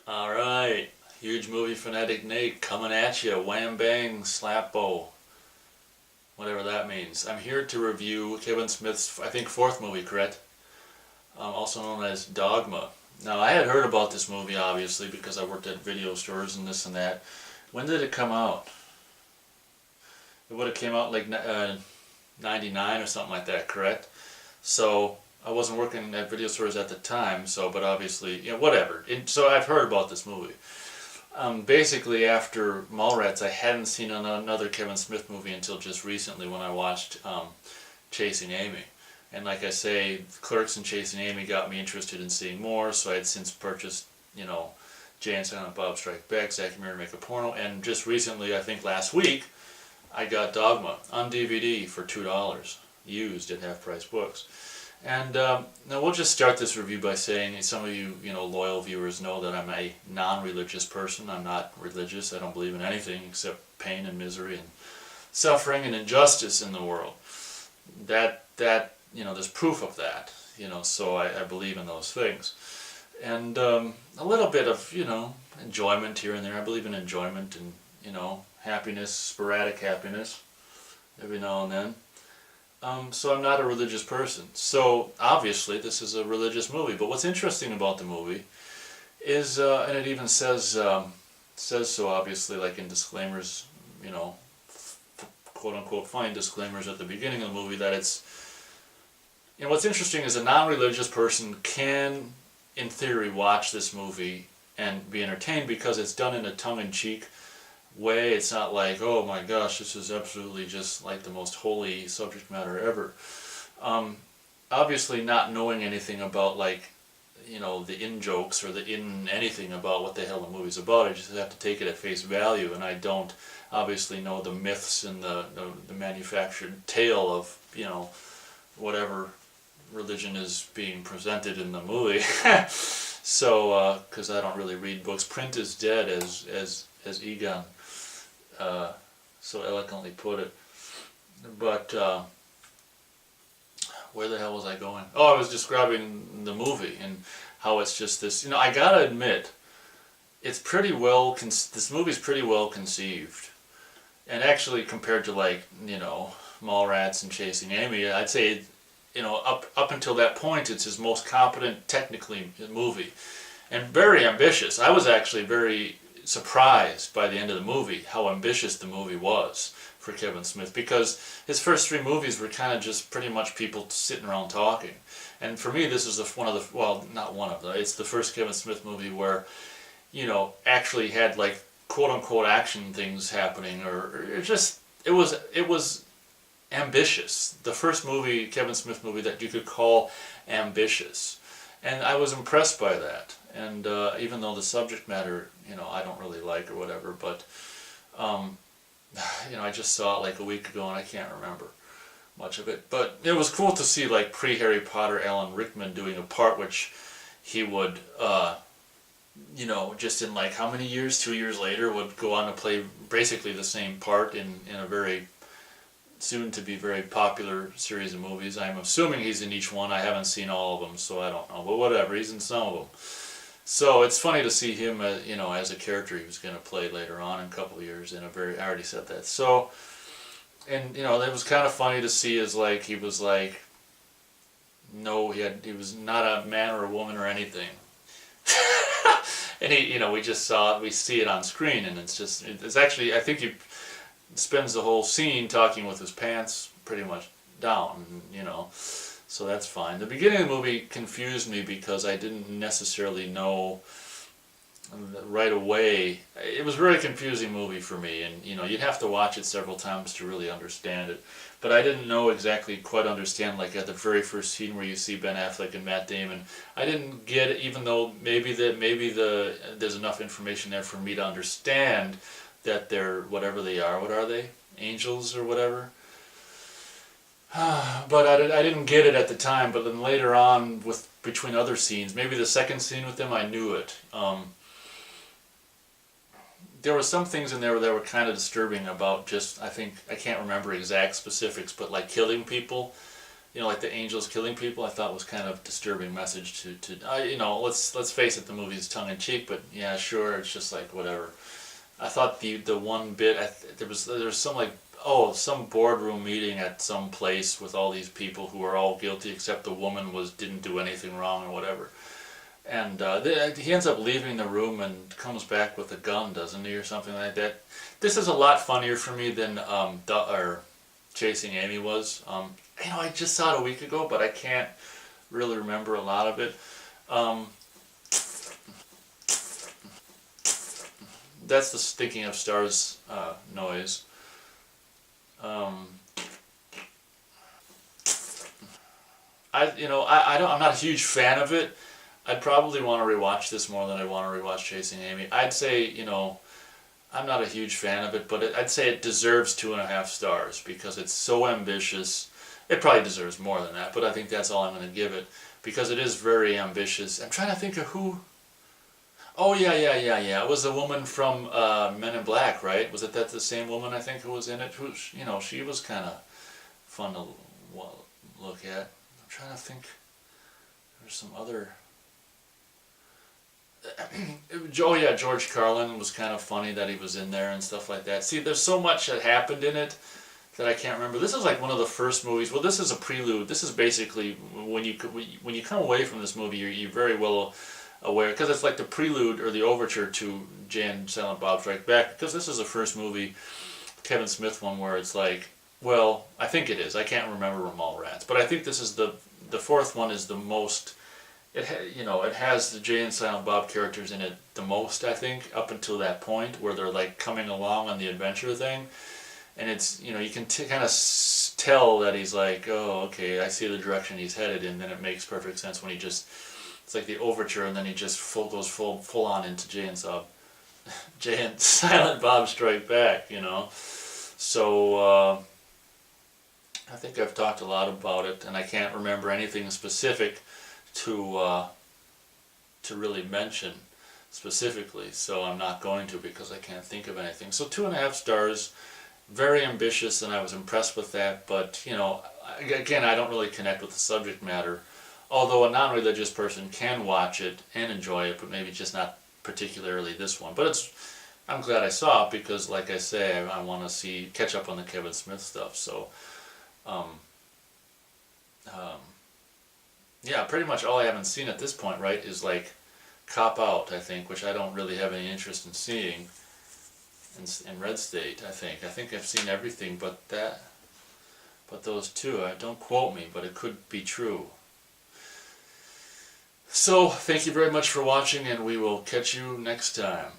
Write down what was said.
Alright, huge movie fanatic Nate coming at you, wham bang, slappo, whatever that means. I'm here to review Kevin Smith's, I think, fourth movie, correct? Also known as Dogma. Now, I had heard about this movie, obviously, because I worked at video stores and this and that. When did it come out? It would have came out like 99 or something like that, correct? So, I wasn't working at video stores at the time, so, but obviously, whatever. So I've heard about this movie. Basically, after Mallrats, I hadn't seen another Kevin Smith movie until just recently when I watched Chasing Amy. And like I say, Clerks and Chasing Amy got me interested in seeing more, so I had since purchased, Jay and Silent Bob Strike Back, Zack and Miri Make a Porno, and just recently, I think last week, I got Dogma on DVD for $2, used at half-price books. And now we'll just start this review by saying, some of you, loyal viewers know that I'm a non-religious person. I'm not religious. I don't believe in anything except pain and misery and suffering and injustice in the world. That there's proof of that. So I believe in those things. And a little bit of, enjoyment here and there. I believe in enjoyment and, happiness, sporadic happiness, every now and then. So I'm not a religious person. So obviously this is a religious movie. But what's interesting about the movie is, and it even says so obviously, like in disclaimers, quote unquote funny disclaimers at the beginning of the movie, that it's, what's interesting is a non-religious person can, in theory, watch this movie and be entertained because it's done in a tongue-in-cheek way. It's not like, oh my gosh, this is absolutely just like the most holy subject matter ever. Obviously not knowing anything about, like, the in-jokes or the in-anything about what the hell the movie's about, I just have to take it at face value, and I don't obviously know the myths and the manufactured tale of, whatever religion is being presented in the movie. So, because I don't really read books. Print is dead, as Egon so eloquently put it. But where the hell was I going? Oh, I was describing the movie and how it's just this. I gotta admit, it's pretty well. This movie's pretty well conceived, and actually compared to, like, Mallrats and Chasing Amy, I'd say, up until that point, it's his most competent technically movie, and very ambitious. I was actually very surprised by the end of the movie how ambitious the movie was for Kevin Smith, because his first three movies were kind of just pretty much people sitting around talking. And for me, this is it's the first Kevin Smith movie where, actually had, like, quote unquote action things happening, or it was ambitious. The first movie, Kevin Smith movie, that you could call ambitious. And I was impressed by that. And even though the subject matter, I don't really like or whatever, but, I just saw it like a week ago and I can't remember much of it. But it was cool to see, like, pre-Harry Potter Alan Rickman doing a part which he would, just in, like, how many years, 2 years later, would go on to play basically the same part in a very soon to be very popular series of movies. I'm assuming he's in each one. I haven't seen all of them, so I don't know. But whatever, he's in some of them. So it's funny to see him, as a character he was going to play later on in a couple of years. I already said that. So, and it was kind of funny to see he was like, no, he was not a man or a woman or anything. And we see it on screen, and it's actually, I think he spends the whole scene talking with his pants pretty much down, so that's fine. The beginning of the movie confused me because I didn't necessarily know right away. It was a very confusing movie for me, and you'd have to watch it several times to really understand it. But I didn't quite understand, like, at the very first scene where you see Ben Affleck and Matt Damon, I didn't get it, even though maybe there's enough information there for me to understand that they're whatever they are. What are they? Angels or whatever? But I didn't get it at the time, but then later on, between other scenes, maybe the second scene with them, I knew it. There were some things in there that were kind of disturbing about I can't remember exact specifics, but like killing people you know, like the angels killing people, I thought was kind of disturbing message to you know, let's face it, the movie's tongue in cheek, but yeah, sure, it's just like whatever. I thought the one bit there was some like, oh, some boardroom meeting at some place with all these people who are all guilty except the woman didn't do anything wrong or whatever, and he ends up leaving the room and comes back with a gun, doesn't he, or something like that. This is a lot funnier for me than or Chasing Amy was. You know, I just saw it a week ago, but I can't really remember a lot of it. Um, that's the Thinking of Stars noise. Um, I'm not a huge fan of it. I'd probably want to rewatch this more than I want to rewatch Chasing Amy. I'd say, you know, I'm not a huge fan of it, but I'd say it deserves 2.5 stars because it's so ambitious. It probably deserves more than that, but I think that's all I'm going to give it because it is very ambitious. I'm trying to think of who. Oh yeah. It was the woman from Men in Black, right? Was it that the same woman I think who was in it? Who, you know, she was kind of fun to look at. I'm trying to think. There's some other. Oh yeah, George Carlin was kind of funny that he was in there and stuff like that. See, there's so much that happened in it that I can't remember. This is like one of the first movies. Well, this is a prelude. This is basically when you come away from this movie, you're very well aware because it's like the prelude or the overture to Jay and Silent Bob Strike Back. Because this is the first movie, Kevin Smith one, where it's like, well, I think it is. I can't remember Mallrats, but I think this is the fourth one is the most. It has the Jay and Silent Bob characters in it the most, I think, up until that point where they're like coming along on the adventure thing, and it's, you know, you can kind of tell that he's like, oh, okay, I see the direction he's headed in. Then it makes perfect sense when it's like the overture, and then he just goes full on into Jay and Silent Bob Strike Back, you know. So I think I've talked a lot about it, and I can't remember anything specific to really mention specifically, so I'm not going to because I can't think of anything. So 2.5 stars, very ambitious, and I was impressed with that. But you know, again, I don't really connect with the subject matter. Although a non-religious person can watch it and enjoy it, but maybe just not particularly this one. But I'm glad I saw it because, like I say, I want to catch up on the Kevin Smith stuff. So. Um, um, Yeah, pretty much all I haven't seen at this point, right, is like Cop Out, I think, which I don't really have any interest in seeing in Red State, I think. I think I've seen everything but those two. Don't quote me, but it could be true. So, thank you very much for watching, and we will catch you next time.